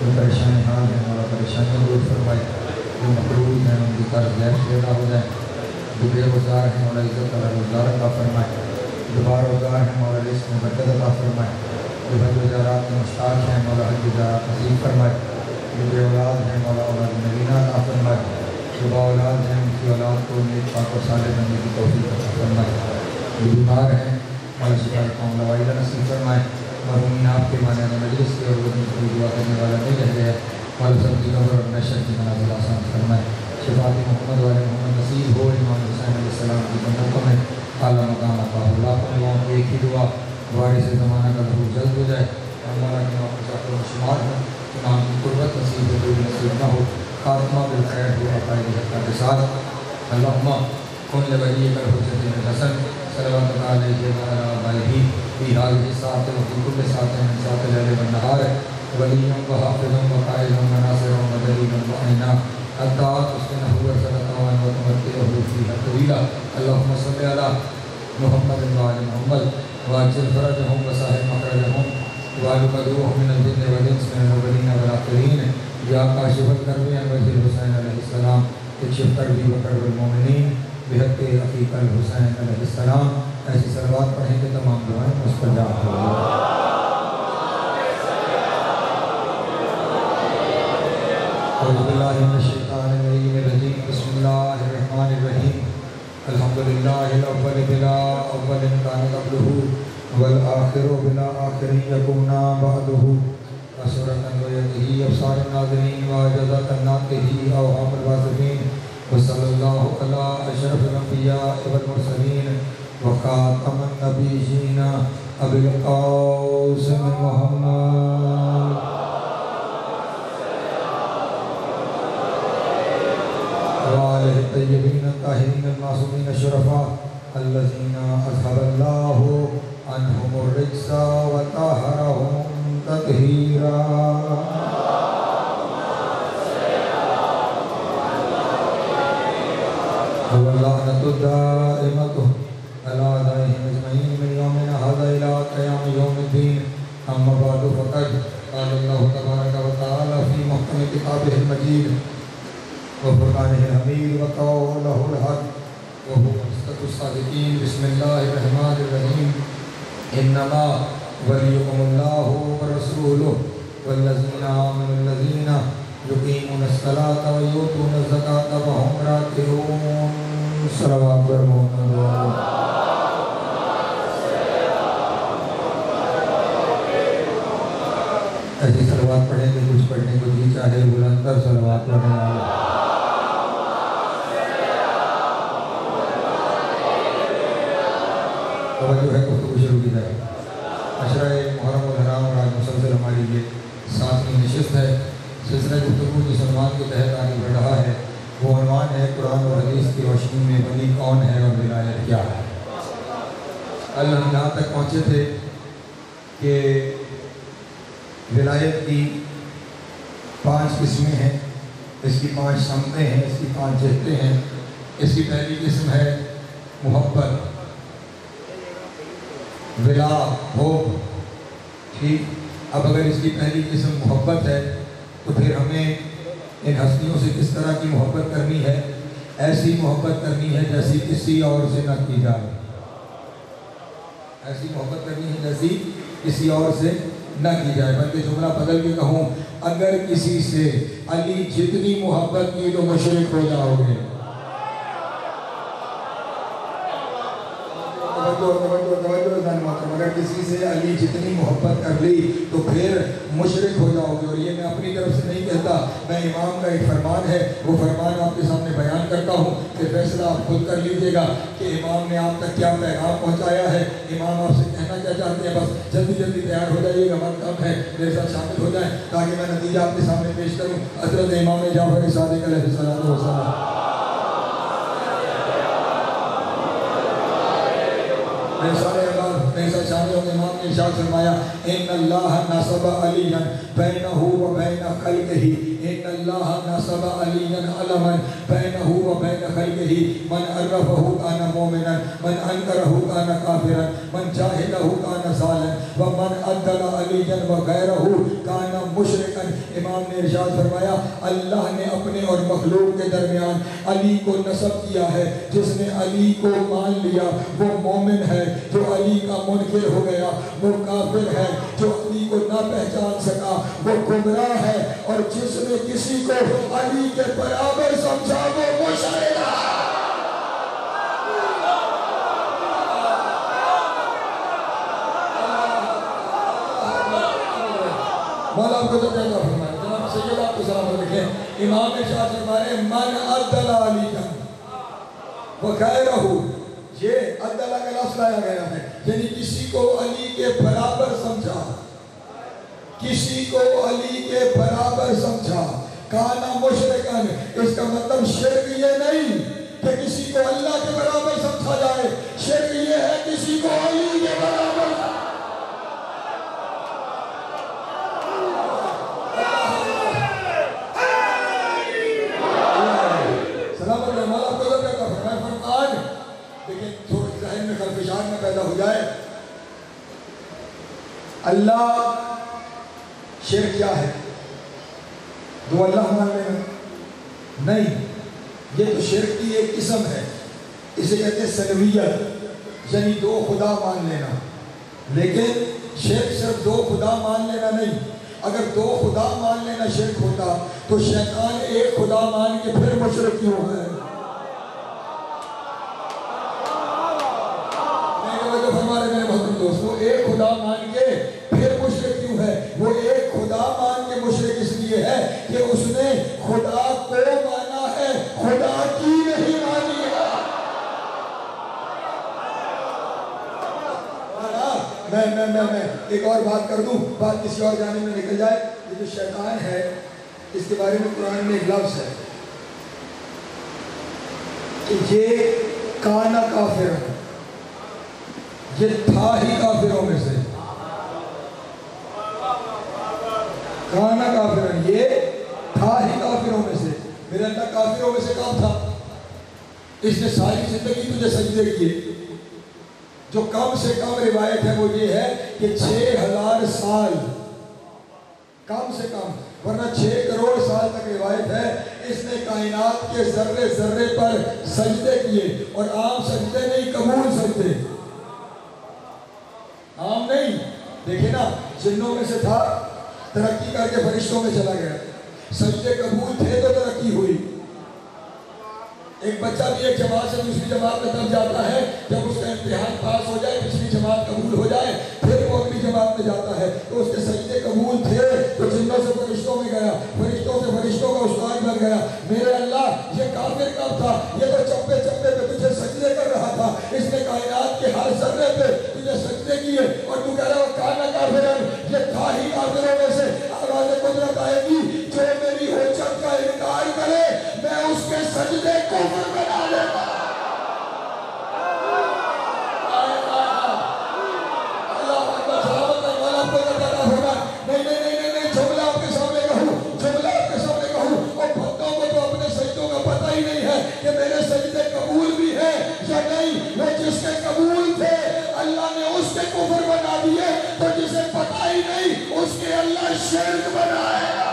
جو پریشان حال ہیں مولا پریشانیاں دور فرمائے، جو مقروض ہیں ان کی قرض غیر سے ادا ہو جائے، جو بے روزگار ہیں مولا عزت والا روزگار عطا فرمائے، جو بار روزگار ہیں مولا رزق میں برکت عطا فرمائے، جو حج وزارات میں مشتاق ہیں مولا حج وزارات نصیب فرمائے، جو بے اولاد ہیں مولا اولاد نگینہ عطا فرمائے، جو با اولاد ہیں ان کی اولاد کو نیک پاک و صالح بننے کی توفیق عطا فرمائے، جو بیمار ہیں مولا شفا قوم لوائلہ نصیب فرمائے، مرحومین آپ کے مانع مجلس کے اور وزن کی دعا کرنے والا نہیں رہ گیا، مولا سب کی قبر اور محشر کی منازل آسان فرمائے، شفاعت محمد والے محمد نصیب ہو، امام حسین علیہ السلام کی بندوں میں اعلیٰ مقام عطا ہو، لاکھوں دعاؤں کی ایک ہی دعا وارث زمانہ کا ظہور جلد ہو جائے، اور مولا کے امام مسافر و شمار ہوں، امام کی قربت نصیب ہو، کوئی نصیب نہ ہو، خاتمہ بالخیر ہو عقائد حقہ کے ساتھ، اللہم کن لولیک الحجۃ الحسن صلوات علیہ وعلی آبائہ فی هذه الساعة وفی کل ساعة من ساعة اللیل والنہار ولیًا وحافظا وقائدا وناصرا ودلیلا وعینا حتی تسکنہ ورزقہ وتمتعہ فیہا طویلا اللہم صلی علی محمد وعلی محمد واجل فرجہم وساہل مخرجہم وعلو قدوہم من الجن والانس من الاولین والآخرین یا کاشف الکرب عن وجہ الحسین علیہ السلام اکشف کربی وکرب المومنین بحق عقیق الحسین علیہ السلام. ایسی صلوات پڑھیں کہ تمام دعائیں مستجاب ہو جائیں. اعوذ باللہ من الشیطان الرجیم بسم اللہ الرحمن الرحیم الحمدللہ الاول بلا اول کان قبلہ والآخر بلا آخر یکونا بعدہ وسورة ویدہی ابصار الناظرین واجزات الناطقین اوہام الواصفین وصلی اللہ علی اشرف الانبیاء والمرسلین وخاتم النبیین ابی القاسم محمد وآلہ الطیبین الطاہرین المعصومین الشرفاء الذین اذهب اللہ عنہم الرجس وطہرہم تطہیرا. واللعنة الدائمة على أعدائهم أجمعين من يومنا هذا إلى قيام يوم الدين. أما بعد فقد قال الله تبارك وتعالى في محكم كتابه المجيد وفرقانه الحميد وقوله الحق وهو أصدق الصادقين. بسم الله الرحمن الرحيم إنما وليكم الله ورسوله والذين آمنوا الذين يقيمون الصلاة ويؤتون الزكاة وهم راكعون. صلوات پر محمد ایسی صلوات پڑھیں کہ کچھ پڑھنے کو جی چاہے بلند تر صلوات پڑھیں. توجہ ہے گفتگو شروع کی جائے. عشرہ محرم الحرام اور آج مسلسل ہماری یہ 7ویں نشست ہے. سلسلہ گفتگو جس عنوان کے تحت آگے بڑھ رہا ہے وہ عنوان ہے قرآن اور حدیث کی روشنی میں ولی کون ہے اور ولایت کیا ہے. کل ہم یہاں تک پہنچے تھے کہ ولایت کی 5 قسمیں ہیں, اس کی 5 سمتیں ہیں, اس کی 5 جہتیں ہیں. اس کی پہلی قسم ہے محبت, ولا ہو. ٹھیک, اب اگر اس کی پہلی قسم محبت ہے تو پھر ہمیں ان ہستیوں سے کس طرح کی محبت کرنی ہے؟ ایسی محبت کرنی ہے جیسی کسی اور سے نہ کی جائے. ایسی محبت کرنی ہے جیسی کسی اور سے نہ کی جائے. بلکہ جملہ بدل کے کہوں, اگر کسی سے علی جتنی محبت کی تو مشرک ہو جاؤ گے. اگر کسی سے علی جتنی محبت کر لی تو پھر مشرک ہو جاؤ گے. اور یہ میں اپنی طرف سے نہیں کہتا, میں امام کا ایک فرمان ہے, وہ فرمان آپ کے سامنے بیان کرتا ہوں کہ فیصلہ آپ خود کر لیجئے گا کہ امام نے آپ تک کیا پیغام پہنچایا ہے, امام آپ سے کہنا کیا چاہتے ہیں. بس جلدی جلدی تیار ہو جائیے گا, وقت کم ہے, میرے ساتھ شامل ہو جائیں تاکہ میں نتیجہ آپ کے سامنے پیش کروں. حضرت امام جعفر صادق علیہ السلام میرے سارے اعلان میرے ساتھ شامل ہوں. امام نے ارشاد فرمایا ان اللہ نصب علیًا بینہو و بین خلقہ ان اللہ نصب علیاً علما بینہو و بین خلقہ من عرفہ کان مومنا من انکرہ کان کافرا من جاہدہ کان ظالما ومن عدل علیاً وغیرہ کان مشرکا۔ امام نے ارشاد فرمایا اللہ نے اپنے اور مخلوق کے درمیان علی کو نسب کیا ہے، جس نے علی کو مان لیا وہ مومن ہے، جو علی کا منکر ہو گیا وہ کافر ہے، جو علی کو نہ پہچان سکا وہ گمراہ ہے، اور جس نے کسی کو علی کے برابر سمجھا وہ مشرک ہے۔ مولا آپ کو تو کہتا فرمائے جناب سید آپ کو سلام علیکم امام شاہ فرمائے من عدل علی وغیرہ، یہ عدل کا لفظ لایا گیا ہے یعنی کسی کو علی کے برابر سمجھا، کسی کو علی کے برابر سمجھا کانا مشرکن، اس کا مطلب شرک یہ نہیں کہ کسی کو اللہ کے برابر سمجھا جائے، شرک یہ ہے کسی کو علی کے برابر میں پیدا ہو جائے۔ اللہ شرک کیا ہے؟ دو اللہ مان لینا نہیں، یہ تو شرک کی ایک قسم ہے، اسے کہتے ہیں سلویت، یعنی دو خدا مان لینا۔ لیکن شرک صرف دو خدا مان لینا نہیں، اگر دو خدا مان لینا شرک ہوتا تو شیطان ایک خدا مان کے پھر مشرک کیوں ہے؟ دوستو ایک خدا مان کے پھر مشرک کیوں ہے؟ وہ ایک خدا مان کے مشرک اس لیے ہے کہ اس نے خدا کو مانا ہے، خدا کی نہیں مانی ہے۔ میں ایک اور بات کر دوں، بات کسی اور جانے میں نکل جائے۔ یہ جو شیطان ہے اس کے بارے میں قرآن میں ایک لفظ ہے کہ یہ کانا کافر ہے، یہ تھا ہی کافروں میں سے، کانا کافرن، یہ تھا ہی کافروں میں سے۔ میرے اللہ کافروں میں سے کام تھا، اس نے ساری زندگی تجھے سجدے کیے۔ جو کم سے کم روایت ہے وہ یہ ہے کہ 6000 سال، کم سے کم، ورنہ 6 کروڑ سال تک روایت ہے اس نے کائنات کے ذرے ذرے پر سجدے کیے، اور عام سجدے نہیں، قبول سجدے، عام نہیں۔ دیکھیں نا، جنوں میں سے تھا، ترقی کر کے فرشتوں میں چلا گیا، سجدے قبول تھے تو ترقی ہوئی۔ ایک بچہ بھی ایک جماعت سے دوسری جماعت میں تب جاتا ہے جب اس کا امتحان پاس ہو جائے، پچھلی جماعت قبول ہو جائے، پھر وہ اگلی جماعت میں جاتا ہے۔ تو اس کے سجدے قبول تھے تو جنوں سے فرشتوں میں گیا، فرشتوں سے فرشتوں کا استاد بن گیا۔ میرے اللہ یہ کافر کب تھا؟ یہ تو چپے چپے پہ تجھے سجدے کر رہا تھا، اس نے کائنات کے ہر ذرے پہ تجھے سجدے کیے، اور تو کہہ رہا ہو کانا کافرن، یہ تھا ہی کافروں میں سے۔ آواز قدرت آئے گی، جو میری حجت کا انکار کرے میں اس کے سجدے کفر بنا دے گا۔ کہ میرے سجدے قبول بھی ہیں یا نہیں، وہ جس کے قبول تھے اللہ نے اس کے کفر بنا دیے، تو جسے پتہ ہی نہیں اس کے اللہ شرک بنائے گا۔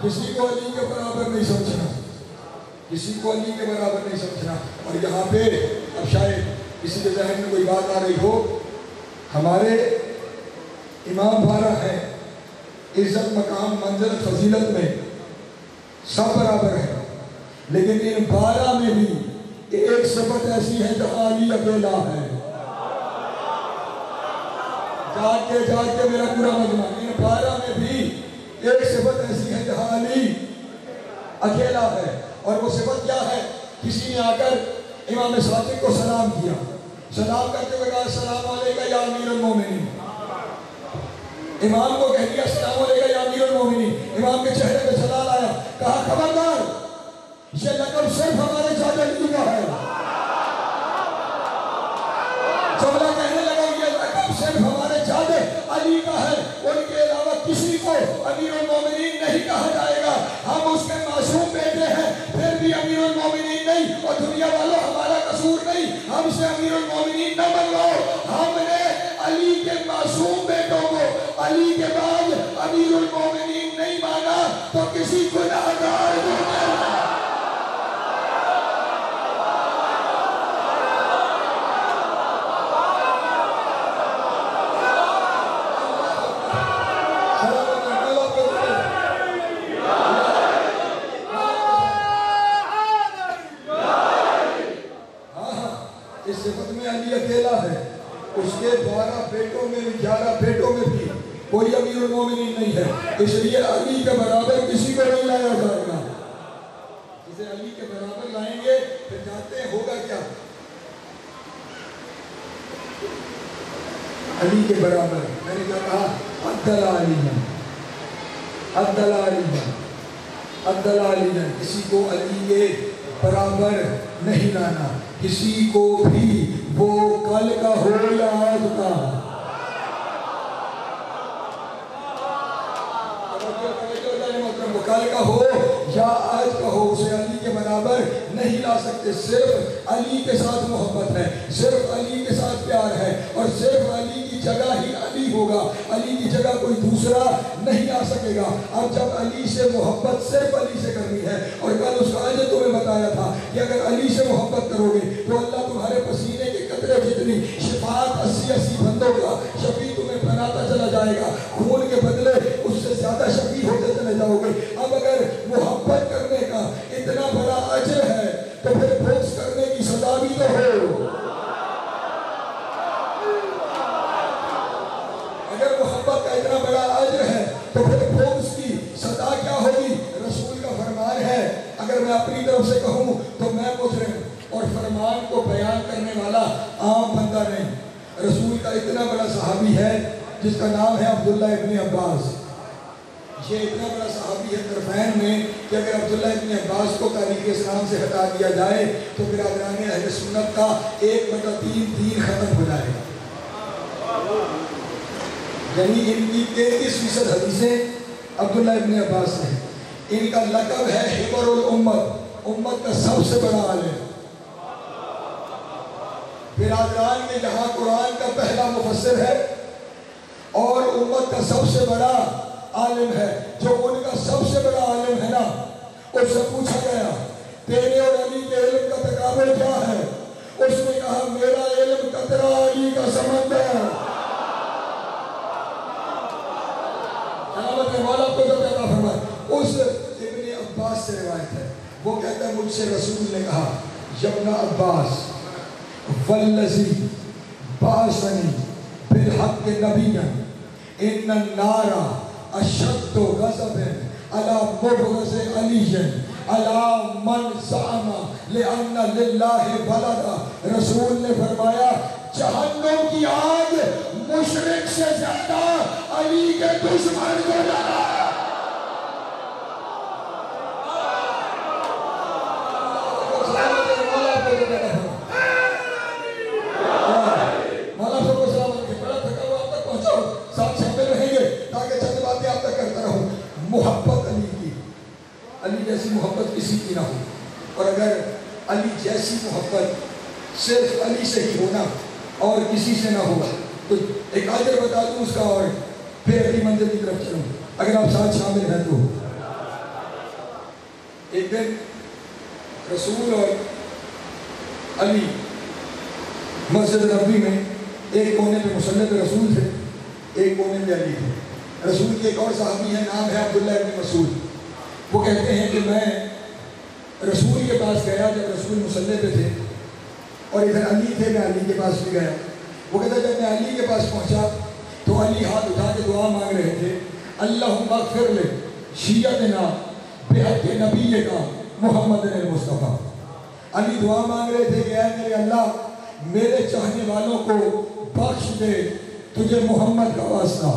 کسی کو علی کے برابر نہیں سمجھنا، کسی کو علی کے برابر نہیں سمجھنا۔ اور یہاں پہ اب شاید کسی کے ذہن میں کوئی بات آ رہی ہو، ہمارے امام 12 ہیں، عزت مقام منزلت فضیلت میں سب برابر ہیں، لیکن ان 12 میں بھی ایک صفت ایسی ہے جہاں علی اکیلا ہے۔ جاگ کے میرا پورا مجمع، ان 12 میں بھی ایک صفت ایسی ہے جہاں علی اکیلا ہے، اور وہ صفت کیا ہے؟ کسی نے آ کر امام صادق کو سلام کیا، سلام کرتے ہوئے کہا السلام علیکہ یا امیر المومنین، امام کو کہہ دیا السلام علیکہ یا امیر المومنین، امام کے چہرے پہ جلال آیا، کہا خبردار یہ لقب صرف ہمارے چاچا علی کا ہے. جملہ کہنے لگا یہ لقب صرف ہمارے چاچا علی کا ہے، ان کے علاوہ کسی کو امیر المومنین نہیں کہا جائے گا. ہم اس کے معصوم بیٹے ہیں، پھر بھی امیر المومنین نہیں. اور دنیا والوں ہمارا قصور نہیں، ہم سے امیر المومنین نہ بنواؤ. ہم نے علی کے معصوم بیٹوں کو علی کے بعد امیر المومنین نہیں مانا تو کسی گناہگار کو نہیں. اس صفت میں علی اکیلا ہے. اس کے 12 بیٹوں میں 11 بیٹوں میں بھی کوئی امیر المومنین نہیں ہے. اس لیے علی کے برابر کسی کو نہیں لایا جائے گا. جسے علی کے برابر لائیں گے پھر جانتے ہیں ہوگا کیا. علی کے برابر میں نے کیا کہا؟ عدل علیہ عدل علیہ عدل علیہ. کسی کو علی کے برابر نہیں لانا، کسی کو بھی، وہ کل کا ہو یا آج کا. وہ کل کا ہو یا آج کا ہو، اسے علی کے برابر نہیں لا سکتے. صرف علی کے ساتھ محبت ہے، صرف علی کے ساتھ پیار ہے، اور صرف علی کی جگہ ہی علی ہوگا. علی کی جگہ کوئی دوسرا نہیں آ سکے گا. اب جب علی سے محبت صرف علی سے کرنی ہے، اور کل اس آیت تمہیں بتایا تھا کہ اگر علی سے محبت کرو گے تو اللہ تمہارے پسینے کے قطرے جتنی شفاعت 80 بندوں کا شفیع تمہیں بناتا چلا جائے گا. خون کے بدلے اس سے زیادہ شفیع ہوتے چلے جاؤ گے. اب اگر محبت کرنے کا اتنا بڑا اجر ہے تو پھر بغض کرنے کی سزا بھی تو ہو. اگر محبت کا اتنا بڑا اجر ہے تو پھر بغض کی سزا کیا ہوگی؟ رسول کا فرمان ہے، اگر میں اپنی طرف سے کہوں تو میں مجرم اور فرمان کو بیان کرنے والا عام بندہ نہیں. رسول کا اتنا بڑا صحابی ہے جس کا نام ہے عبداللہ ابن عباس. یہ اتنا بڑا صحابی ہے طرفین میں کہ اگر عبداللہ ابن عباس کو تاریخ اسلام سے ہٹا دیا جائے تو برادران اہل سنت کا 1/3 دین ختم ہو جائے گا. یعنی ان کی 33% حدیثیں عبداللہ ابن عباس سے ہیں. ان کا لقب ہے حبر الامت، امت کا سب سے بڑا عالم. برادران کے یہاں قرآن کا پہلا مفسر ہے اور امت کا سب سے بڑا عالم ہے. جو ان کا سب سے بڑا عالم ہے نا، اس سے پوچھا گیا تیرے اور علی کے علم کا تقابل کیا ہے؟ اس نے کہا میرا علم قطرہ علی کا سمندر. مولا کو جو کہتا فرمائے. اس ابن عباس سے روایت ہے، وہ کہتا ہے مجھ سے رسول نے کہا یبن عباس والذی بعثنی بالحق نبیا ان النار اشد غضب علی مبغض علی علی من زعم لان للہ ولدا. رسول نے فرمایا جہنم کی آگ مشرک سے زیادہ علی کے دشمن کو ڈرا. مولا صاحب کو سلام علیکم. بڑا تھکا ہوا آپ تک پہنچاؤ، ساتھ شامل رہیں گے تاکہ چند باتیں آپ تک کرتا رہوں. محبت علی کی، علی جیسی محبت کسی کی نہ ہو. اور اگر علی جیسی محبت صرف علی سے ہی ہونا اور کسی سے نہ ہوگا تو ایک اجر بتا دوں اس کا اور پھر اگلی منزل کی طرف چلوں اگر آپ ساتھ شامل ہیں تو. ایک دن رسول اور علی مسجد نبوی میں ایک کونے پہ مصلی پہ رسول تھے، ایک کونے پہ علی تھے. رسول کے ایک اور صحابی ہے، نام ہے عبداللہ ابن مسعود. وہ کہتے ہیں کہ میں رسول کے پاس گیا جب رسول مصلی پہ تھے اور ادھر علی تھے، میں علی کے پاس بھی گیا. وہ کہتا ہے جب میں علی کے پاس پہنچا تو علی ہاتھ اٹھا کے دعا مانگ رہے تھے، اللہم اغفر لے شیعتنا بحق نبینا محمد المصطفیٰ. علی دعا مانگ رہے تھے کہ اے میرے اللہ میرے چاہنے والوں کو بخش دے تجھے محمد کا واسطہ.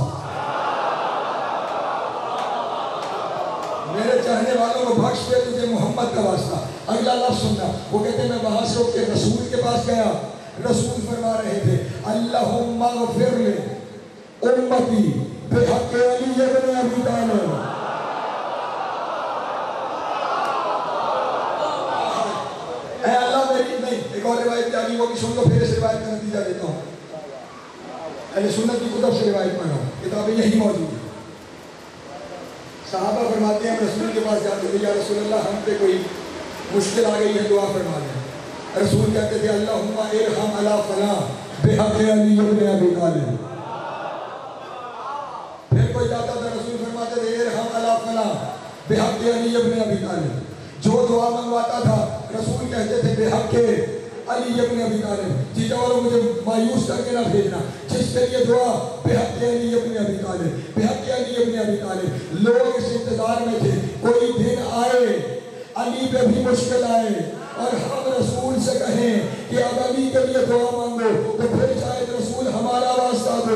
میرے رہنے والوں کو بخش دے تجھے محمد کا واسطہ. اگلا لفظ سننا, وہ کہتے ہیں میں وہاں سے اٹھ کے رسول کے پاس گیا. رسول فرما رہے تھے اللہم اغفر لے امتی بحق علی ابن ابی طالب. اے اللہ میری, نہیں ایک اور روایت جاری وہ بھی سن لو, پھر اس روایت کا نتیجہ دیتا ہوں. اہل سنت کی کتب سے روایت پڑھا ہوں, کتابیں یہی موجود ہیں. صحابہ فرماتے ہیں رسول کے پاس جاتے تھے, یا رسول اللہ ہم پہ کوئی مشکل آ گئی ہے, دعا فرما دیں. رسول کہتے تھے اللہم ارحم علی فلاں بحق علی ابن ابی طالب. پھر کوئی جاتا تھا, رسول فرماتے تھے ارحم علی فلاں بحق علی ابن ابی طالب. جو دعا منگواتا تھا رسول کہتے تھے بحق علی ابن ابی طالب. جیتا والوں مجھے مایوس کر کے نہ بھیجنا, جس کے لیے دعا بحق علی ابن ابی طالب, بحق علی ابن ابی طالب. لوگ اس انتظار میں تھے کوئی دن آئے علی پہ بھی مشکل آئے اور ہم رسول سے کہیں کہ اب علی کے لیے دعا مانگو, تو پھر شاید رسول ہمارا واسطہ دے.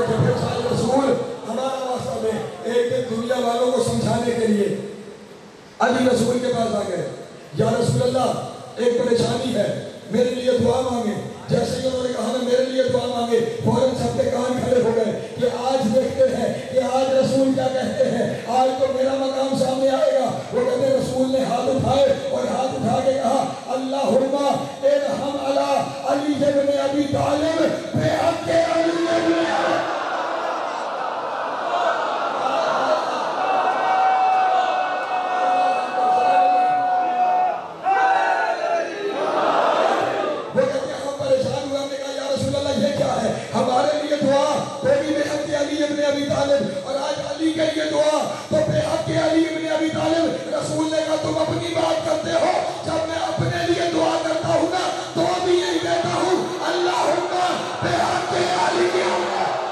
پھر شاید رسول ہمارا واسطہ دے. ایک دن دنیا والوں کو سمجھانے کے لیے علی رسول کے پاس آ گئے, یا رسول اللہ ایک پریشانی ہے, میرے لیے دعا مانگے. جیسے کہ انہوں نے کہا نا میرے لیے دعا مانگے, فوراً سب کے کان کھڑے ہو گئے کہ آج دیکھتے ہیں کہ آج رسول کیا کہتے ہیں, آج تو میرا مقام سامنے آئے گا. وہ کہتے ہیں رسول نے ہاتھ اٹھائے اور ہاتھ اٹھا کے کہا اللہم ارحم علی علی ابن ابی طالب بحق علی ابن ابی. ہمارے لیے دعا تو بھی بحق علی ابن ابی طالب, اور آج علی کے لیے دعا تو بحق علی ابن ابی طالب. رسول نے کہا تم اپنی بات کرتے ہو, جب میں اپنے لیے دعا کرتا ہوں نا تو بھی یہی کہتا ہوں اللہم بحق علی ابن ابی.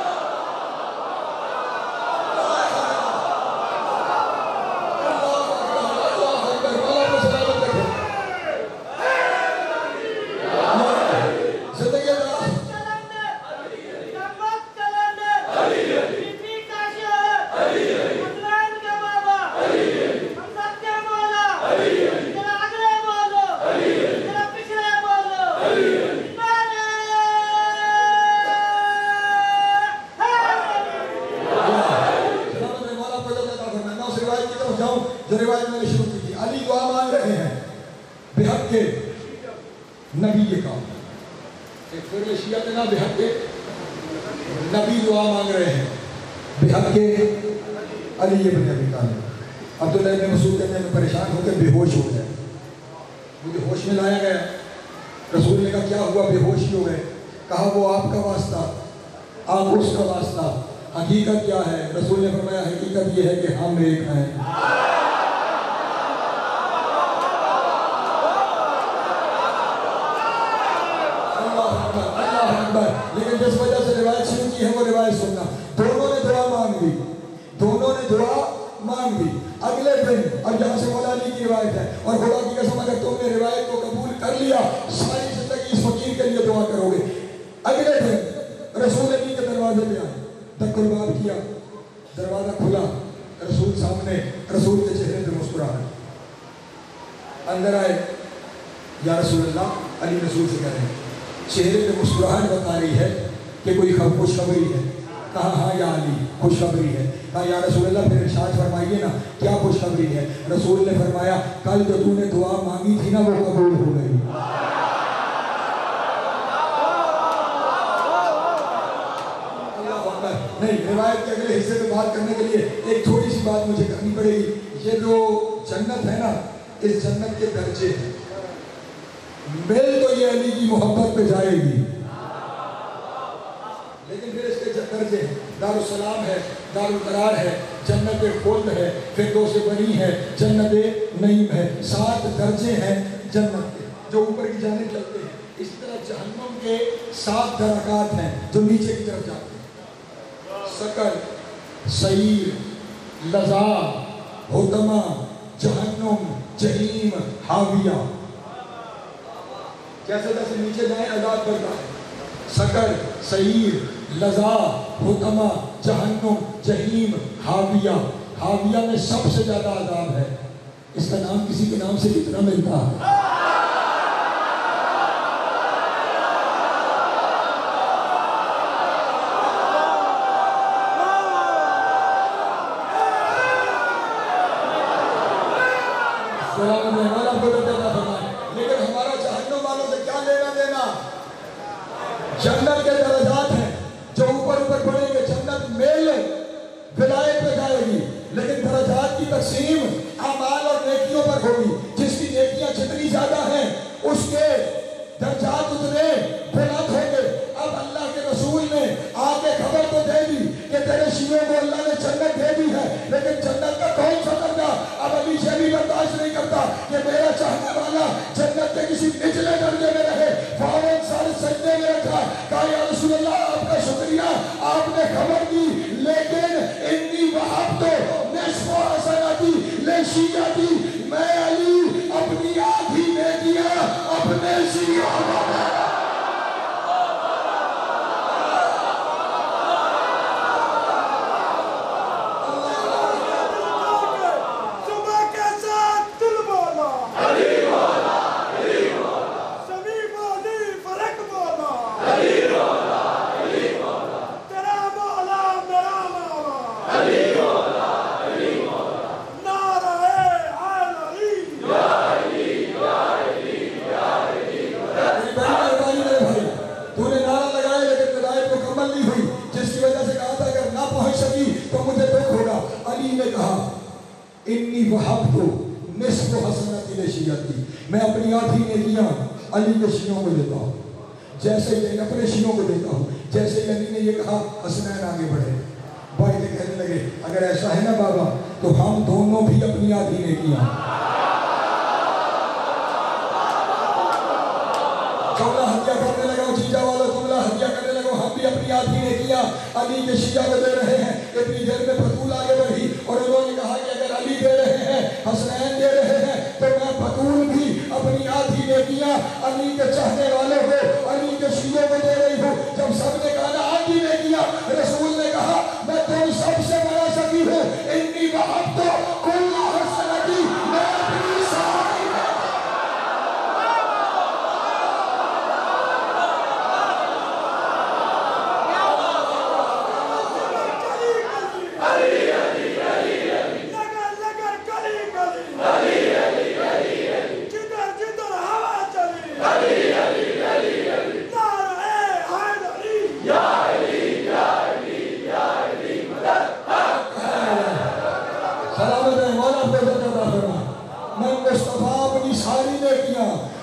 جو روایت میں نے شروع کی تھی, علی دعا مانگ رہے ہیں بحق نبی کا. ایک پھر شیعہ کے نا بحق نبی دعا مانگ رہے ہیں بحق علی ابن ابی طالب. عبداللہ ابن مسعود کہتے ہیں میں پریشان ہو کے بے ہوش ہو گیا, مجھے ہوش میں لایا گیا. رسول نے کہا کیا ہوا, بے ہوش ہی ہو گئے. کہا وہ آپ کا واسطہ, آپ اس کا واسطہ. حقیقت کیا ہے؟ رسول نے فرمایا حقیقت یہ ہے کہ ہم ایک ہیں. لیکن جس وجہ سے روایت شروع کی ہے وہ روایت سننا. دونوں نے دعا مانگ لی, دونوں نے دعا مانگ لی. اگلے دن, اور جہاں سے مولا علی کی روایت ہے, اور خدا کی قسم اگر تم نے روایت کو قبول کر لیا ساری زندگی اس فقیر کے لیے دعا کرو گے. اگلے دن رسول علی کے دروازے پہ آئے, دق الباب کیا, دروازہ کھلا, رسول سامنے, رسول کے چہرے پہ مسکراہٹ. اندر آئے, یا رسول اللہ. علی رسول سے کہہ رہے ہیں چہرے پہ مسکراہٹ بتا رہی ہے کہ کوئی خوشخبری ہے. کہا ہاں یا علی خوشخبری ہے. کہا یا رسول اللہ پھر ارشاد فرمائیے نا کیا خوشخبری ہے. رسول نے فرمایا کل جو تو نے دعا مانگی تھی نا وہ قبول ہو گئی. نہیں, روایت کے اگلے حصے پہ بات کرنے کے لیے ایک چھوٹی سی بات مجھے کرنی پڑے گی. یہ جو جنت ہے نا, اس جنت کے درجے ہیں. مل تو یہ علی کی محبت پہ جائے گی, لیکن پھر اس کے درجے ہیں. دار السلام ہے, دار القرار ہے, جنت خلد ہے, فردوس بری ہے, جنت نعیم ہے. 7 درجے ہیں جنت کے جو اوپر کی جانب چلتے ہیں. اسی طرح جہنم کے 7 درکات ہیں جو نیچے کی طرف جاتے ہیں. سکر, سعیر, لظا, حطمہ, جہنم, جہیم, حاویہ. جیسے جیسے نیچے جائیں عذاب بڑھتا ہے. سقر، سعیر، لظا، حطمہ، جہنم، جہیم، حاویہ۔ حاویہ میں سب سے زیادہ عذاب ہے۔ اس کا نام کسی کے نام سے کتنا ملتا ہے؟ لیکن ہمارا جہنم والوں سے کیا لینا دینا؟ جنت کے درجات ہیں جو اوپر اوپر بڑھیں گے، جنت میل ولایت پہ جائے گی، لیکن درجات کی تقسیم اعمال اور نیکیوں پر ہوگی۔ جس کی نیکیاں جتنی زیادہ ہیں اس کے درجات اتنے بلند ہوں گے۔ اب اللہ کے رسول نے آ کے خبر تو دے دی کہ تیرے شیعوں کو اللہ نے جنت دے دی ہے، لیکن جنت کا کون سا درجہ؟ اب علی شیخ بھی برداشت نہیں کرتا کہ میرا چاہنے والا جنت کے کسی نچلے درجے میں رہے۔ فوراً سر سجدے میں رکھا، کہا یا رسول اللہ آپ کا شکریہ، آپ نے خبر دی، لیکن انی وہبت نصف حسنتی لشیعتی، میں علی اپنی آدھی نیکیاں اپنے شیعوں کو دے۔ میں اپنی آدھی نیکیاں علی کے شیعوں کو دیتا ہوں، جیسے ہی اپنے شیعوں کو دیتا ہوں۔ جیسے ہی علی نے یہ کہا، حسنین آگے بڑھے، بھائی نے کہنے لگے اگر ایسا ہے نا بابا تو ہم دونوں بھی اپنی آدھی نیکیاں، جملہ ہدیہ کرنے لگا، جیجا والا جملہ ہدیہ کرنے لگا، ہم بھی اپنی آدھی نیکیاں علی کے شیعہ کو دے رہے ہیں۔ اتنی دیر میں بطول آگے بڑھی اور انہوں نے کہا کہ اگر علی دے رہے ہیں، حسنین دے رہے ہیں، تو میں بطول بھی اپنی آدھی نیکیاں علی کے چاہنے والوں کو، علی کے شیعوں کو دے رہی ہوں۔ جب سب نے کہا آدھی نیکیاں، رسول نے کہا میں تم سب سے بڑا سخی ہوں، انی وہبت کل حسنتی، میں اپنی ساری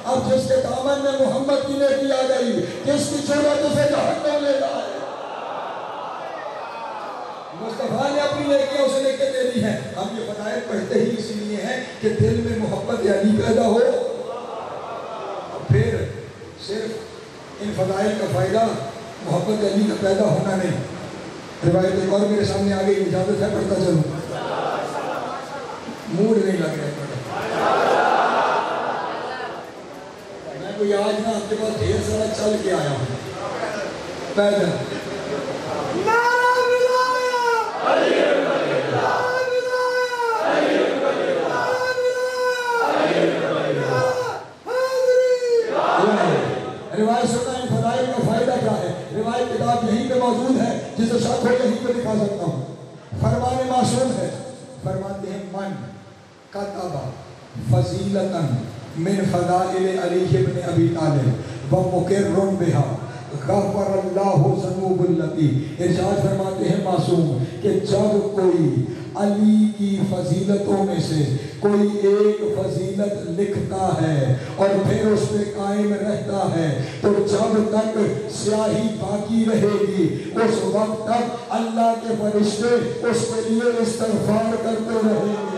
اب جس کے دامن میں محمد کی نیکی آ گئی، کس کی جرأت اسے جہنم لے جائے؟ مصطفیٰ نے اپنی نیکیاں اسے لے کے دے دی ہیں۔ ہم یہ فضائل پڑھتے ہی اس لیے ہیں کہ دل میں محبت علی پیدا ہو، پھر صرف ان فضائل کا فائدہ محبت علی کا پیدا ہونا نہیں۔ روایت ایک اور میرے سامنے آ گئی، اجازت ہے پڑھتا چلوں؟ موڈ نہیں لگ رہا ہے کوئی آج نا آپ کے پاس ڈھیر سارا چل کے آیا ہوں پیدل۔ نعرہ ولایت، روایت سننا ان فضائل کا فائدہ کیا ہے؟ روایت کتاب یہیں پہ موجود ہے، جسے شک ہو یہیں پہ دکھا سکتا ہوں۔ فرمان معصوم ہے، فرماتے ہیں من کتب فضیلتاً من فضائل علی ابن ابی طالب ومقر بها غفر اللہ ذنوب التی۔ ارشاد فرماتے ہیں معصوم کہ جب کوئی علی کی فضیلتوں میں سے کوئی ایک فضیلت لکھتا ہے اور پھر اس پہ قائم رہتا ہے تو جب تک سیاہی باقی رہے گی اس وقت تک اللہ کے فرشتے اس کے لیے استغفار کرتے رہیں گے۔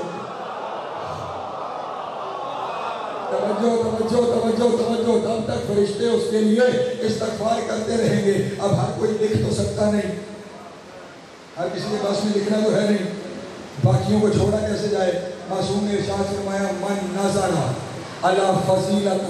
توجہ، تب تک فرشتے اس کے لیے استغفار کرتے رہیں گے۔ اب ہر کوئی لکھ تو سکتا نہیں، ہر کسی کے پاس میں لکھنا تو ہے نہیں، باقیوں کو چھوڑا کیسے جائے؟ معصوم نے ارشاد فرمایا من نظر علی فضیلۃ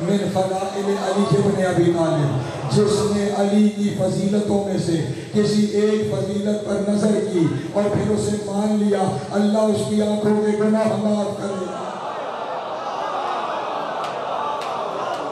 من فضائل علی ابن ابی طالب، جس نے علی کی فضیلتوں میں سے کسی ایک فضیلت پر نظر کی اور پھر اسے مان لیا، اللہ اس کی آنکھوں کے گناہ معاف کرے گا۔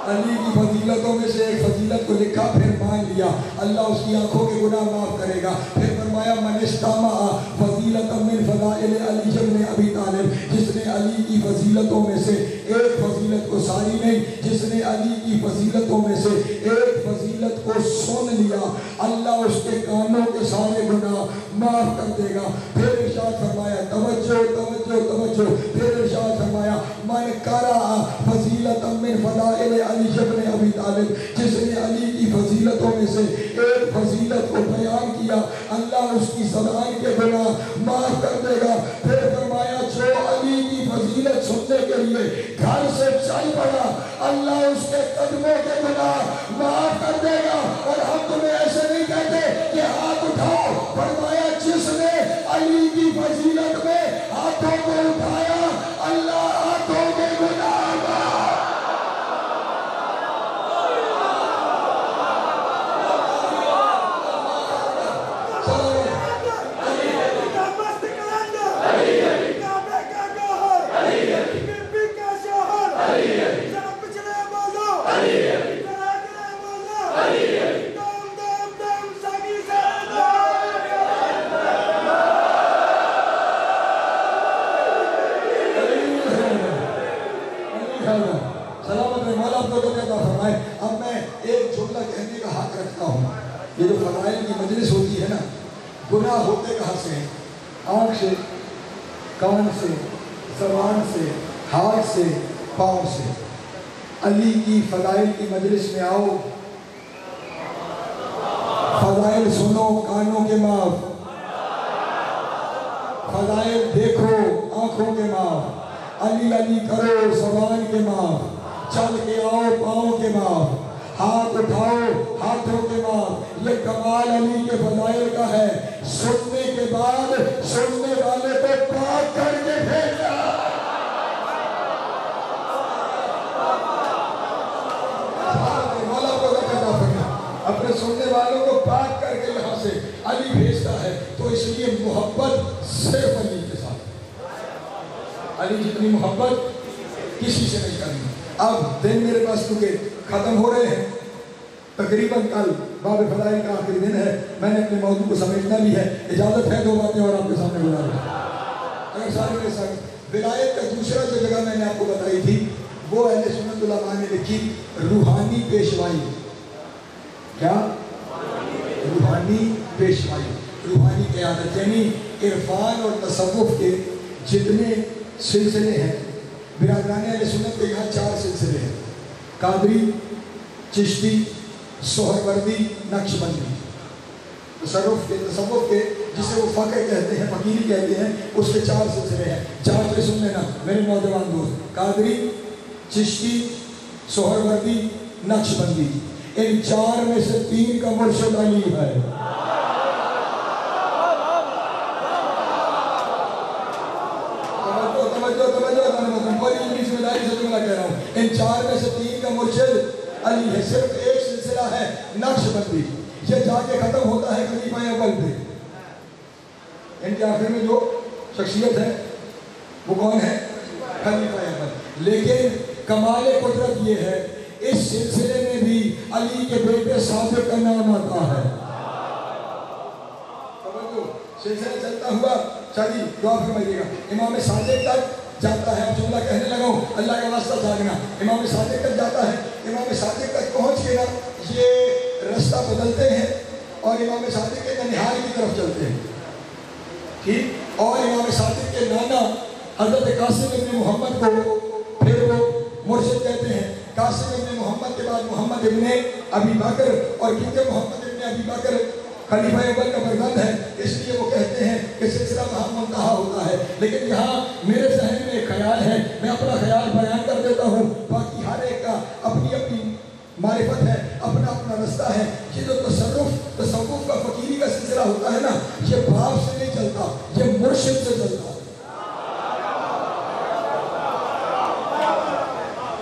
علی کی فضیلتوں میں سے ایک فضیلت کو لکھا، پھر مان لیا، اللہ اس کی آنکھوں کے گناہ معاف کرے گا۔ پھر فرمایا من استمع فضیلۃ من فضائل علی ابن ابی طالب، جس نے علی کی فضیلتوں میں سے ایک فضیلت کو، ساری نہیں، جس نے علی کی فضیلتوں میں سے ایک فضیلت کو سن لیا، اللہ اس کے کانوں کے سارے گناہ معاف کر دے گا۔ پھر ارشاد فرمایا توجہ توجہ توجہ، پھر ارشاد فرمایا من قرأ فضیلۃ من فضائل علی ابن ابی طالب، جس نے علی کی فضیلتوں میں سے ایک فضیلت کو بیان کیا، اللہ اس کی زبان کے گناہ معاف کر دے گا۔ پھر فرمایا جو علی کی فضیلت سننے کے لیے گھر سے چل پڑا، اللہ اس کے قدموں کے گناہ معاف کر دے گا۔ اور ہم تمہیں ایسے نہیں کہتے کہ ہاتھ اٹھاؤ، فرمایا جس نے علی کی فضیلت میں ہاتھوں کو اٹھایا، اللہ ہاتھوں کے گناہ اب میں ایک جملہ کہنے کا حق رکھتا ہوں۔ یہ جو فضائل کی مجلس ہوتی ہے نا، گناہ ہوتے کہاں سے ہیں؟ آنکھ سے، کان سے، زبان سے، ہاتھ سے، پاؤں سے۔ علی کی فضائل کی مجلس میں آؤ، فضائل سنو کانوں کے معاف، فضائل دیکھو آنکھوں کے معاف، علی علی کرو زبان کے معاف، چل کے آؤ پاؤں کے معاف، ہاتھ اٹھاؤ ہاتھوں کے معاف۔ یہ کمال علی کے فضائل کا ہے، سننے کے بعد سننے والے کو پاک کر کے بھیجا۔ مولا کو رکھنا پڑنا، اپنے سننے والوں کو پاک کر کے یہاں سے علی بھیجتا ہے۔ تو اس لیے محبت صرف علی کے ساتھ، علی جتنی محبت کسی سے نہیں کرنی۔ اب دن میرے پاس کیونکہ ختم ہو رہے ہیں، تقریباً کل باب فضائل کا آخری دن ہے، میں نے اپنے موضوع کو سمیٹنا بھی ہے۔ اجازت ہے دو باتیں اور آپ کے سامنے بتا دوں۔ اگر سارے میرے ساتھ ولایت کا دوسرا جو جگہ میں نے آپ کو بتائی تھی، وہ اہل سنت علماء نے لکھی روحانی پیشوائی۔ کیا؟ روحانی پیشوائی، روحانی قیادت، یعنی عرفان اور تصوف کے جتنے سلسلے ہیں، برادران اہل سنت کے یہاں 4 سلسلے ہیں: قادری، چشتی، سہروردی، نقشبندی۔ تصوف کے جسے وہ فقہ کہتے ہیں، فقیری کہتے ہیں، اس کے 4 سلسلے ہیں۔ 4 پہ سن لینا میرے نوجوان دوست: قادری، چشتی، سہروردی، نقشبندی۔ ان 4 میں سے 3 کا مرشد علی ہے۔ ان 4 میں سے 3 کا مرشد علی ہے۔ صرف ایک سلسلہ ہے نقشبندی، یہ جا کے ختم ہوتا ہے خلیفہ اول پہ۔ ان کے آخر میں جو شخصیت ہے وہ کون ہے؟ خلیفہ اول۔ لیکن کمال قدرت یہ ہے، اس سلسلے میں بھی علی کے بیٹے صادق کا نام آتا ہے۔ سلسلہ چلتا ہوا چلی، دعا فرمائیے گا، امام صادق تک جاتا ہے۔ اب جملہ کہنے لگا ہوں، اللہ کا واسطہ جاگنا، امام صادق تک جاتا ہے۔ امام صادق تک پہنچ کے نا یہ رستہ بدلتے ہیں اور امام صادق کے ننہال کی طرف چلتے ہیں، ٹھیک؟ اور امام صادق کے نانا حضرت قاسم ابن محمد کو پھر وہ مرشد کہتے ہیں۔ قاسم ابن محمد کے بعد محمد ابن ابی بکر، اور کیونکہ محمد ابن ابی بکر خلیفہ اول کا فرزند ہے، اس لیے وہ کہتے ہیں کہ سلسلہ وہاں منتہا ہوتا ہے۔ لیکن یہاں میرے ذہن میں ایک خیال ہے، میں اپنا خیال بیان کر دیتا ہوں، باقی ہر ایک کا اپنی اپنی معرفت ہے، اپنا اپنا رستہ ہے۔ یہ جو تصوف کا فقیری کا سلسلہ ہوتا ہے نا، یہ باپ سے نہیں چلتا، یہ مرشد سے چلتا ہے۔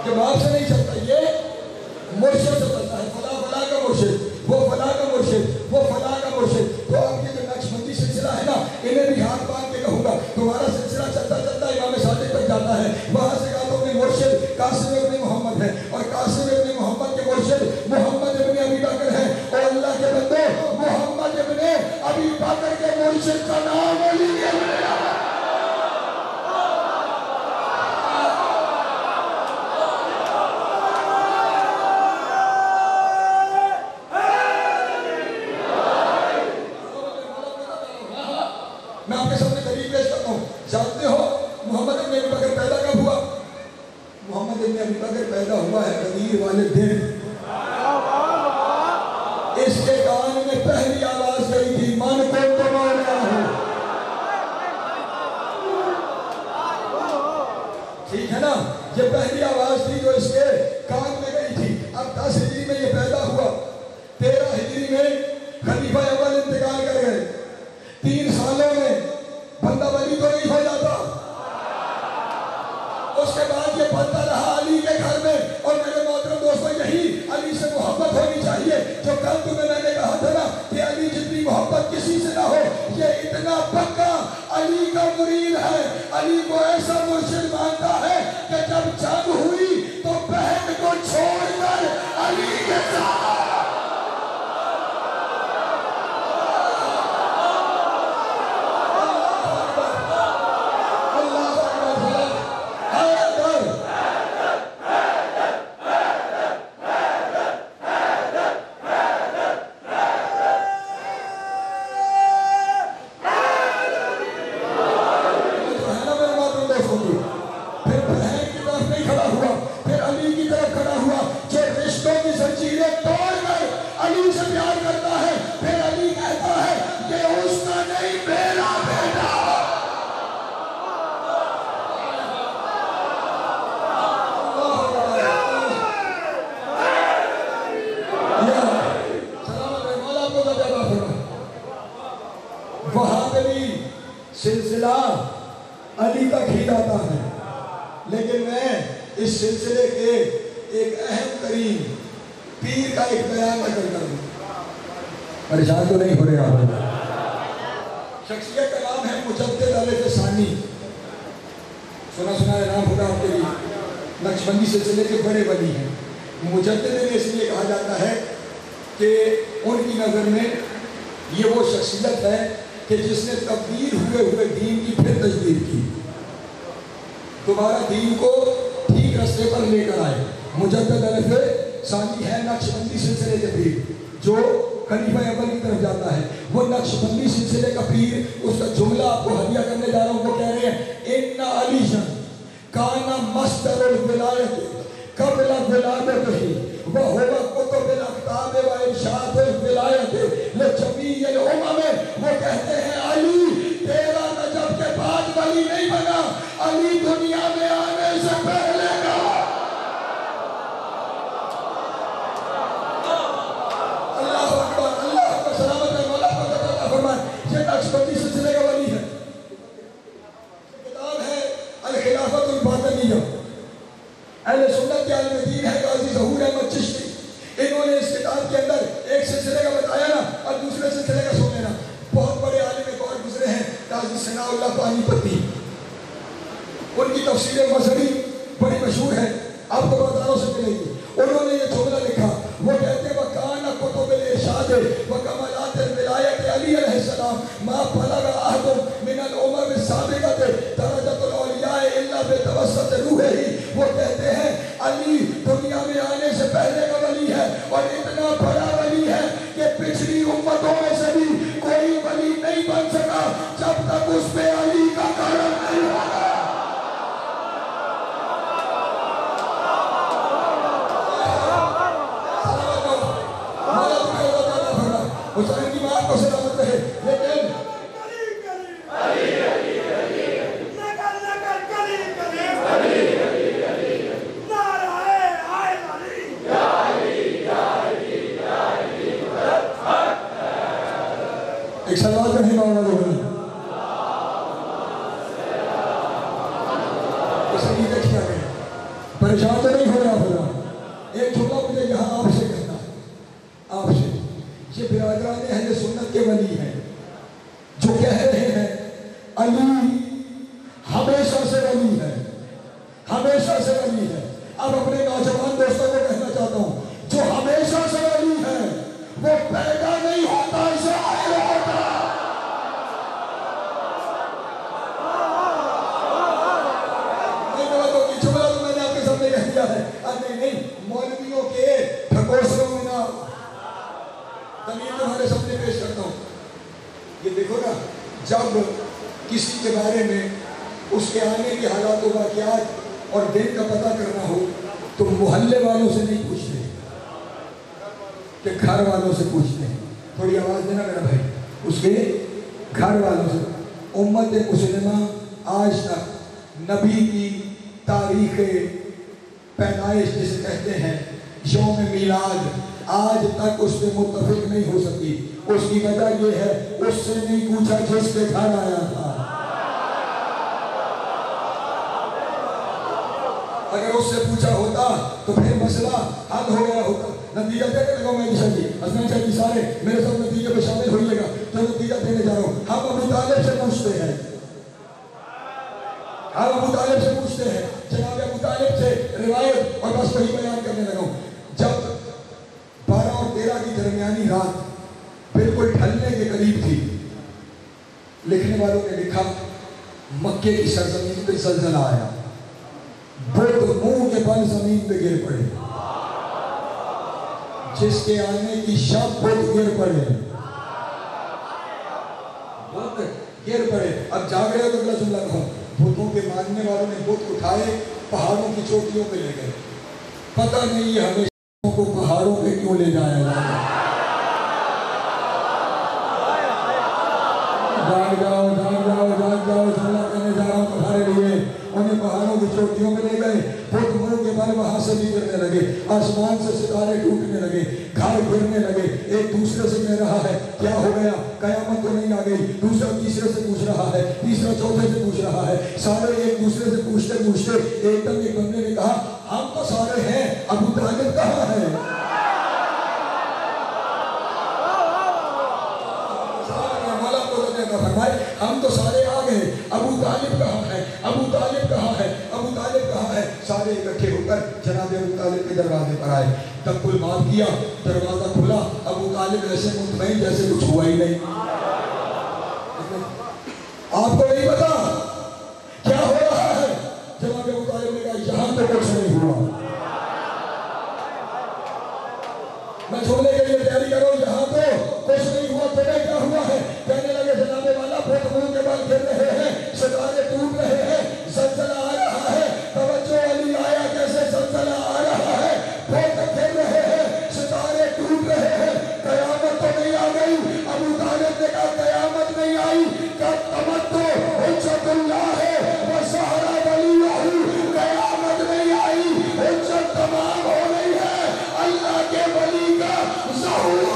یہ باپ سے نہیں چلتا، یہ محمد ابن ابی بکر پیدا کب ہوا؟ محمد ابن ابی بکر پیدا ہوا ہے غدیر والے دن. اس کے کان میں پہلی آواز گئی تھی من کو تو مولا ہو. ٹھیک ہے نا؟ یہ پہلی آواز تھی جو اس کے کان میں گئی تھی. اب 10 ہجری میں یہ پیدا ہوا. 13 ہجری میں خلیفہ اول انتقال کر گئے. 3 سالوں میں بندہ ولی تو نہیں ہو جاتا. اس کے بعد یہ پڑھتا رہا علی کے گھر میں. اور میرے محترم دوستو یہی علی سے محبت ہونی چاہیے. جو کل تمہیں میں نے کہا تھا نا کہ علی جتنی محبت کسی سے نہ ہو, یہ اتنا پکا علی کا مرید ہے. علی کو ایسا مرشد مانتا ہے کہ جب جنگ ہوئی تو بہن کو چھوڑ کر علی کے ساتھ سلسلہ علی کا کھیلاتا ہے. لیکن میں اس سلسلے کے ایک اہم ترین پیر کا ایک بیان نقل کروں. پریشان تو نہیں ہو رہے آپ؟ شخصیت کا نام ہے مجدد علیہ ثانی. سنا ہے نام ہوگا آپ کے لیے. نقشبندی سلسلے کے بڑے ولی ہیں. مجدد نے اس لیے کہا جاتا ہے کہ ان کی نظر میں یہ وہ شخصیت ہے کہ جس نے تبدیل ہوئے دین کی پھر تجدید کی. دوبارہ دین کو ٹھیک راستے پر لے کر آئے. مجدد علیہ ثانی ہے نقشبندی سلسلے کے پیر جو خلیفہ اول کی طرف جاتا ہے. وہ نقشبندی سلسلے کا پیر, اس کا جملہ آپ کو ہدیہ کرنے جا رہا ہوں. وہ کہہ رہے ہیں ان علی کانا مصدر الولایت قبل ولادتہ وهو کتب الاکتاب و ارشاد الولایت لجمیع الامم. وہ کہتے ہیں علی تیرا نجف کے بعد ولی نہیں بنا, علی دنیا میں آنے سے پہلے کا. اللہ اکبر سلامت ہے. مولا پاک عطا فرمائے. یہ نقشبندی سلسلے کا ولی ہے. کتاب ہے الخلافۃ الفاطمیہ. اہل سنت کے عالم دین ہے قاضی ظہور احمد چشتی. انہوں نے اس کتاب کے اندر ایک سلسلے کا بتایا نا اور دوسرے سلسلے کا سن لینا. بہت بڑے عالم اور گزرے ہیں قاضی ثناء اللہ پانی پتی. ان کی تفسیر مذہبی بڑی مشہور ہے, آپ کو بازاروں سے ملے گی. انہوں نے یہ جملہ لکھا. وہ کہتے ہیں وَكَانَ كُتُبُ الْإِرْشَادِ وَكَمَالَاتِ الْوِلَایَةِ عَلِيَّ علیہ السلام مَا بَلَغَ أَحَدٌ مِنَ الْأُمَمِ السَّابِقَةِ دَرَجَةُ الْأَوْلِيَاءِ إِلَّا بِتَوَسُّطِ رُوحِهِ. وہ کہتے ہیں علی دنیا میں آنے سے پہلے کا ولی ہے اور اتنا بڑا ولی ہے کہ پچھلی امتوں میں سے بھی کوئی ولی نہیں بن سکا جب تک اس پہ علی کا کرم نہیں ہوگا. حسین کی بات کو سلامت رہے. لیکن ایک سلوات کرنے کا ہونا ہوگا. اس لیے دیکھیا گیا پریشان تو نہیں ہو رہا ہوگا. ایک جملہ مجھے یہاں آپ سے کہنا ہے. آپ سے یہ برادران اہل سنت کے ولی ہیں جو کہہ رہے ہیں علی ہمیشہ سے ولی ہے, ہمیشہ سے ولی ہے. اب اپنے نوجوان دوستوں کو کہنا چاہتا ہوں جو ہمیشہ سے ولی ہے وہ پیدا نہیں ہوتا, ظاہر ہوتا. جملہ تو میں نے آپ کے سامنے کہہ دیا ہے. نہیں مولویوں کے ٹھکوسوں میں نہ دلیل تمہارے سامنے پیش کرتا ہوں. یہ دیکھو نا, جب کسی کے بارے میں اس کے آنے کے حالات و واقعات اور دن کا پتہ کرنا ہو تو محلے والوں سے نہیں پوچھتے کہ گھر والوں سے پوچھتے ہیں. تھوڑی آواز دینا میرا بھائی. اس کے گھر والوں سے. امت مسلمہ آج تک نبی کی تاریخ پیدائش جسے کہتے ہیں یوم میلاد آج تک اس پہ متفق نہیں ہو سکی. اس کی وجہ یہ ہے اس سے نہیں پوچھا جس کے گھر آیا تھا. اگر اس سے پوچھا ہوتا تو پھر مسئلہ حل ہو گیا ہوتا. نتیجہ دینے لگا میں نشا جی حسنین شاہ جی سارے میرے سب نتیجے پہ شامل ہوئیے گا جو نتیجہ دینے جا رہا ہوں. ہم ابو طالب سے پوچھتے ہیں جناب ابو طالب سے روایت اور بس وہی بیان کرنے لگا ہوں. جب 12 اور 13 کی درمیانی رات بالکل ڈھلنے کے قریب تھی لکھنے والوں نے لکھا مکے کی سرزمین پہ زلزلہ آیا. بت منہ کے بل زمین پہ گر پڑے. جس کے آنے کی شب بت گر پڑے. بت گر پڑے. اب جاگ رہے ہو تو اگلا جملہ کہوں. بتوں کے ماننے والوں نے بت اٹھائے پہاڑوں کی چوٹیوں پہ لے گئے. پتہ نہیں ہے ہمیں کو پہاڑوں پہ کیوں لے جایا جاتا. جاگ جاؤ جملہ کہنے جا رہا ہوں تمہارے لیے. انہیں پہاڑوں کی چوٹیوں پہ لے گئے. بت منہ کے بل وہاں سے بھی گرنے لگے. آسمان سے ستارے ٹوٹنے لگے. گھر گرنے لگے. ایک دوسرے سے کہہ رہا ہے کیا ہو گیا قیامت تو نہیں آ گئی. دوسرا تیسرے سے پوچھ رہا ہے. تیسرا چوتھے سے پوچھ رہا ہے. سارے ایک دوسرے سے پوچھتے ایک دم ایک بندے نے کہا ہم تو سارے ہیں ابو طالب کہاں ہے. ہم تو سارے آ گئے. ابو طالب کہاں ہے. ابو طالب کہاں ہے. ابو طالب کہاں ہے. سارے اکٹھے ہو کر جناب ابو طالب کے دروازے پر آئے. تب کل بات کیا. دروازہ کھلا. ابو طالب ایسے مطمئن جیسے کچھ ہوا ہی نہیں. آپ کو نہیں پتا کیا ہو رہا ہے. جناب ابو طالب نے کہا یہاں تو کچھ نہیں ہوا. میں چھوڑنے کے لیے تیاری کرو. یہاں تو کچھ نہیں ہوا. تمہیں کیا ہوا ہے. کہنے لگے جناب والا بہت منہ کے بل گر رہے ہیں. ستارے ٹوٹ رہے ہیں. زلزلہ آ رہا ہے. توجہ علی آیا کیسے زلزلہ آ رہا ہے. بہت گر رہے ہیں. ستارے ٹوٹ رہے ہیں. قیامت تو نہیں آ گئی. ابو طالب نے کہا قیامت نہیں آئی. کب تمتع حجت اللہ ہے وسہرہ ولیہ. قیامت نہیں آئی. حجت تمام ہو رہی ہے. اللہ کے ولی کا ظہور.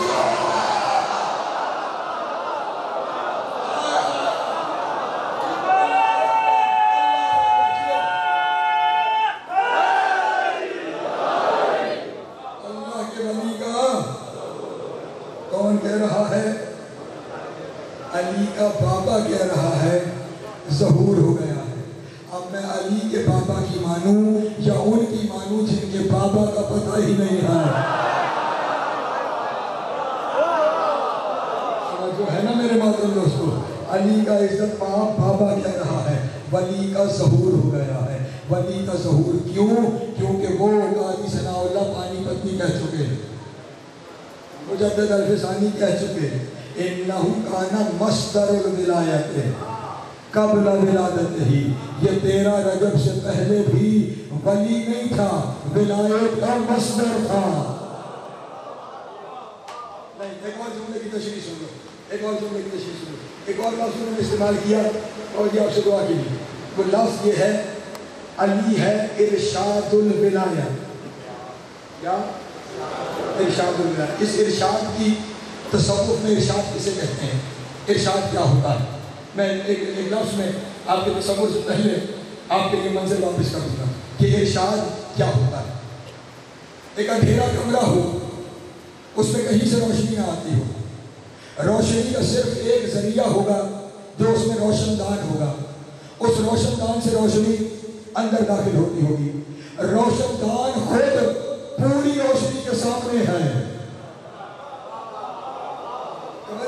علی کا بابا کہہ رہا ہے ظہور ہو گیا ہے. اب میں علی کے بابا کی مانوں یا ان کی مانوں جن کے بابا کا پتہ ہی نہیں ہے. جو ہے نا میرے محترم دوستو علی کا عزت باپ بابا کہہ رہا ہے. ولی کا ظہور ہو گیا ہے. ولی کا ظہور کیوں؟ کیونکہ وہ قاضی ثناء اللہ پانی پتی کہہ چکے. مجدد الفسانی کہہ چکے انہو کانا مصدر الولایت قبل ولادت ہی. یہ 13 رجب سے پہلے بھی ولی نہیں تھا. ولایت کا مصدر تھا. ایک اور جملے کی تشریح سنو. ایک اور لفظ انہوں نے استعمال کیا اور یہ آپ سے دعا کی. وہ لفظ یہ ہے علی ہے ارشاد الولایہ. کیا ارشاد الولایہ. اس ارشاد کی تصوف میں ارشاد کسے کہتے ہیں. ارشاد کیا ہوتا ہے. میں ایک لفظ میں آپ کے تصور سے پہلے آپ کے لیے منظر واپس کر دوں گا کہ ارشاد کیا ہوتا ہے. ایک اندھیرا کمرہ ہو اس میں کہیں سے روشنی نہ آتی ہو. روشنی کا صرف ایک ذریعہ ہوگا جو اس میں روشن دان ہوگا. اس روشن دان سے روشنی اندر داخل ہوتی ہوگی. روشن دان خود پوری روشنی کے سامنے ہے.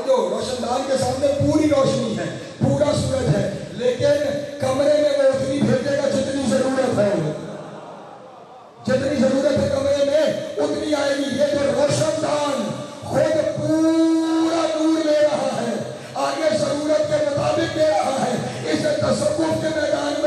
روشن دان کے سامنے پوری روشنی ہے. پورا سورج ہے. لیکن کمرے میں وہ اتنی بھیجے گا جتنی ضرورت ہے. جتنی ضرورت ہے کمرے میں اتنی آئے گی. یہ جو روشن دان خود پورا نور لے رہا ہے آگے ضرورت کے مطابق دے رہا ہے. اس تصوف کے میدان میں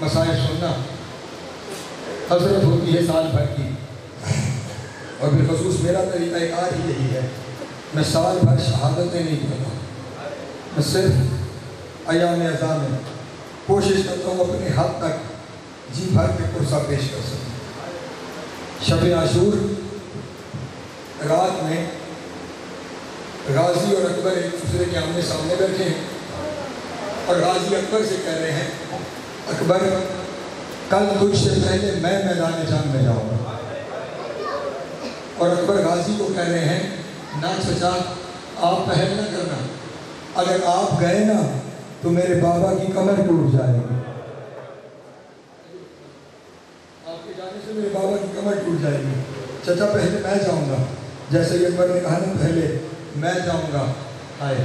مسائل سننا حضرت ہوتی ہے سال بھر کی، اور بالخصوص میرا طریقہ کار ہی یہی ہے، میں سال بھر شہادتیں نہیں کرتا، میں صرف ایام اعزاء میں کوشش کرتا ہوں اپنے حد تک جی بھر کے قرصہ پیش کر سکوں۔ شب عاشور رات میں غازی اور اکبر ایک دوسرے کے آمنے سامنے بیٹھے ہیں، اور غازی اکبر سے کہہ رہے ہیں اکبر کل تجھ سے پہلے میں میدان جنگ میں جاؤں گا، اور اکبر غازی کو کہہ رہے ہیں نہ چچا آپ پہل نہ کرنا، اگر آپ گئے نا تو میرے بابا کی کمر ٹوٹ جائے گی، آپ کے جانے سے میرے بابا کی کمر ٹوٹ جائے گی، چچا پہلے میں جاؤں گا۔ جیسے ہی اکبر نے کہا نا پہلے میں جاؤں گا، آئے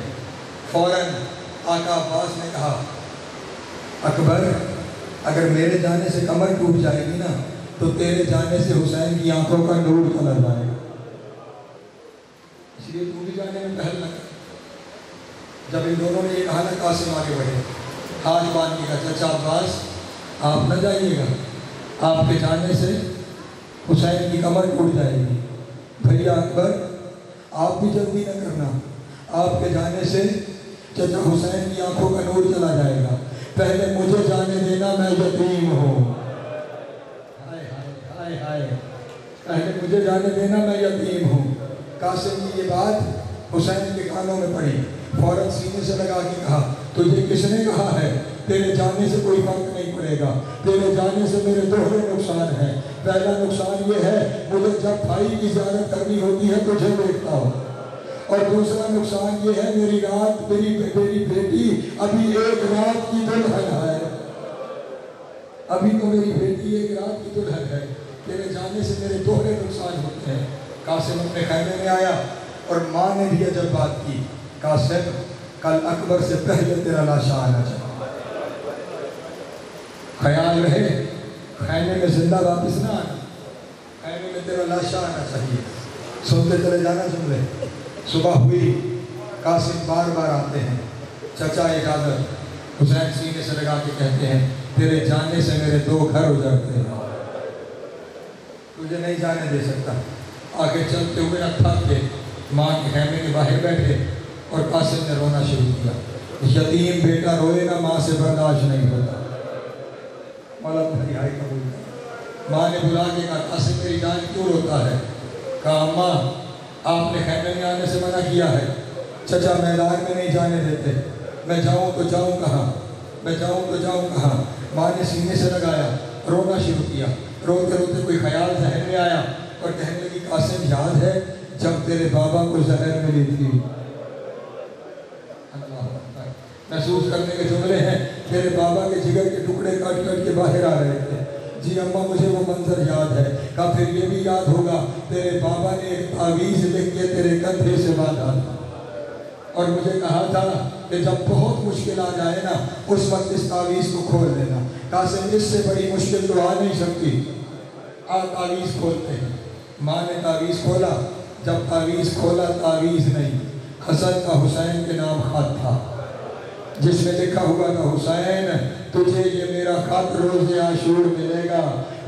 فوراً آقا عباس نے کہا اکبر اگر میرے جانے سے کمر ٹوٹ جائے گی نا تو تیرے جانے سے حسین کی آنکھوں کا نور چلا جائے گا، اس لیے تو بھی جانے میں پہل نہ کر۔ جب ان دونوں نے یہ کہا نا قاسم آگے بڑھے، ہاتھ باندھ کے کہا چچا عباس آپ نہ جائیے گا، آپ کے جانے سے حسین کی کمر ٹوٹ جائے گی، بھیا اکبر آپ بھی جلدی نہ کرنا، آپ کے جانے سے چچا حسین کی آنکھوں کا نور چلا جائے گا، پہلے مجھے جانے دینا میں یتیم ہوں، ہائے ہائے ہائے ہائے، پہلے مجھے جانے دینا میں یتیم ہوں۔ قاسم کی یہ بات حسین کے کانوں میں پڑی، فوراً سینے سے لگا کے کہا تجھے کس نے کہا ہے تیرے جانے سے کوئی فرق نہیں پڑے گا، تیرے جانے سے میرے دوہرے نقصان ہیں، پہلا نقصان یہ ہے مجھے جب بھائی کی زیارت کرنی ہوتی ہے تجھے دیکھتا ہوں، اور دوسرا نقصان یہ ہے میری بیٹی ابھی ایک رات کی دلہن ہے، ابھی تو میری بیٹی ایک رات کی دلہن ہے، تیرے جانے سے میرے دوہرے نقصان ہوتے ہیں۔ قاسم اپنے خیمے میں آیا اور ماں نے بھی جب بات کی قاسم کل اکبر سے پہلے تیرا لاشا آنا چاہیے، خیال رہے خیمے میں زندہ واپس نہ آنا، خیمے میں تیرا لاشا آنا چاہیے۔ سنتے چلے جانا جملے، صبح ہوئی قاسم بار بار آتے ہیں، چچا اجازت، حسین سینے سے لگا کے کہتے ہیں تیرے جانے سے میرے دو گھر اجڑتے ہیں، تجھے نہیں جانے دے سکتا۔ آگے چلتے ہوئے نہ تھک کے ماں کے خیمے کے باہر بیٹھے اور قاسم نے رونا شروع کیا، یتیم بیٹا روئے نا ماں سے برداشت نہیں ہوتا، مولا بھائی آئے قبول کر۔ ماں نے بلا کے کہا قاسم میری جان کیوں روتا ہے؟ کہا اماں آپ نے خیمے میں آنے سے منع کیا ہے، چچا میدان میں نہیں جانے دیتے، میں جاؤں تو جاؤں کہاں، میں جاؤں تو جاؤں کہاں؟ ماں نے سینے سے لگایا، رونا شروع کیا، روتے روتے کوئی خیال ذہن میں آیا اور کہنے لگی قاسم یاد ہے جب تیرے بابا کو زہر ملی تھی؟ محسوس کرنے کے جملے ہیں، تیرے بابا کے جگر کے ٹکڑے کٹ کٹ کے باہر آ رہے تھے، جی اماں مجھے وہ منظر یاد ہے۔ کہا پھر یہ بھی یاد ہوگا تیرے بابا نے ایک تعویذ لکھ کے تیرے کندھے سے باندھا تھا اور مجھے کہا تھا کہ جب بہت مشکل آ جائے نا اس وقت اس تعویذ کو کھول دینا۔ قاسم اس سے بڑی مشکل تو آ نہیں سکتی، تعویذ کھولتے ہیں۔ ماں نے تعویذ کھولا، جب تعویذ کھولا تعویذ نہیں، حسن کا حسین کے نام خط تھا جس میں لکھا ہوا تھا حسین تجھے یہ میرا خط روز عاشور ملے گا،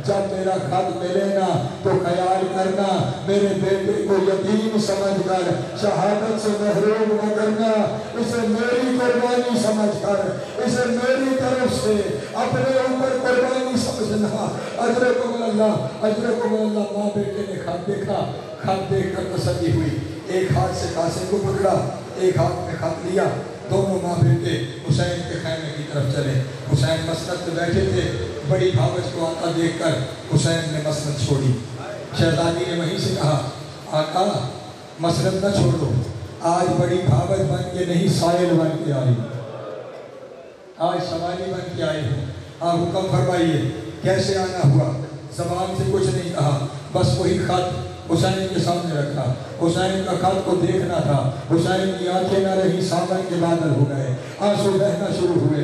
جب میرا خط ملے نا تو خیال کرنا میرے بیٹے کو یتیم سمجھ کر شہادت سے محروم نہ کرنا، اسے میری قربانی سمجھ کر، اسے میری طرف سے اپنے اوپر قربانی سمجھنا۔ اجرکم اللہ، اجرکم اللہ۔ ماں بیٹے نے خط دیکھا، خط دیکھ کر تسلی ہوئی، ایک ہاتھ سے قاسم کو پکڑا، ایک ہاتھ میں خط لیا، دونوں ماں بیٹے حسین کے خیمے کی طرف چلے۔ حسین مسند پہ بیٹھے تھے، بڑی بھاوچ کو آتا دیکھ کر حسین نے مسند چھوڑی۔ شہزادی نے وہیں سے کہا آقا مسند نہ چھوڑو، آج بڑی بھاوچ بن کے نہیں سائل بن کے آئی، آج سوالی بن کے آئی ہوں، آپ حکم فرمائیے کیسے آنا ہوا؟ زبان سے کچھ نہیں کہا، بس وہی خط حسین کے سامنے رکھا، حسین کا خط کو دیکھنا تھا، حسین کی آنکھیں نہ رہی، سامن کے بادل ہو گئے، آنسو بہنا شروع ہوئے۔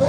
2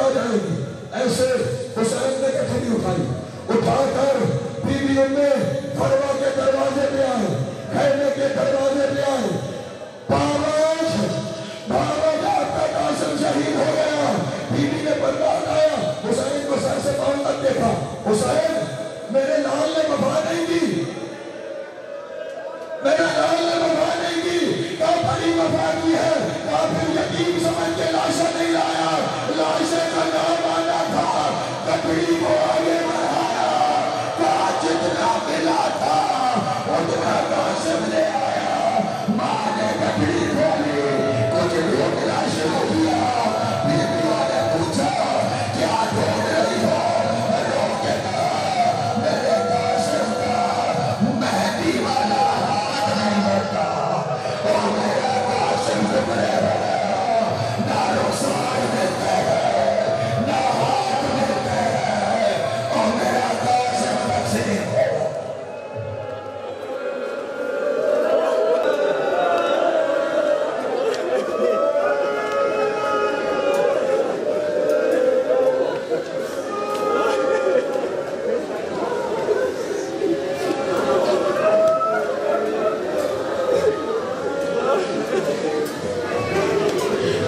آ جائے گی. ایسے حسین نے کٹھڑی اٹھائی, اٹھا کر بی بی امی فروا کے دروازے پہ آئے, خیمے کے دروازے پہ آئے. بھاوج آپ کا قاسم شہید ہو گیا. بی بی نے پردہ اٹھایا, حسین کو سر سے پاؤں تک دیکھا. حسین میرے لال نے وفا نہیں دی, میرے لال نے وفا نہیں دی. کہا بڑی وفا کی ہے. کہا پھر یتیم سمجھ کے لاشیں نہیں لایا, لاشیں کا نام آنا تھا. کٹڑی کو آگے بڑھایا, کہا جتنا ملا تھا اتنا قاسم لے آیا. ماں نے کٹڑی کھولی, کچھ لوگ لاشیں کو دیا. بیویوں نے پوچھا کیا ڈھونڈ رہی ہو؟ روکے کہا میرے قاسم کا مہدی والا ہاتھ نہیں مرتا, اور میرا قاسم زمرے والا نہ رخسار ملتے ہیں نہ ہاتھ ملتے ہیں, اور میرا قاسم تقسیم ہو.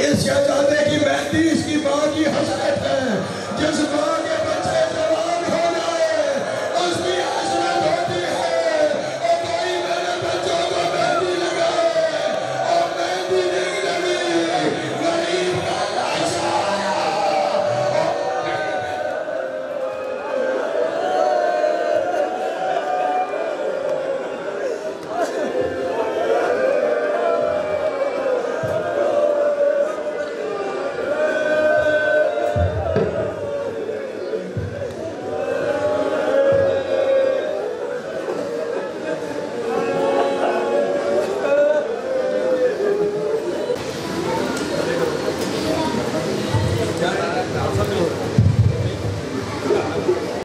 اس شہزادے کی مہندی اس کی ماں کی حسرت ہے, جس ماں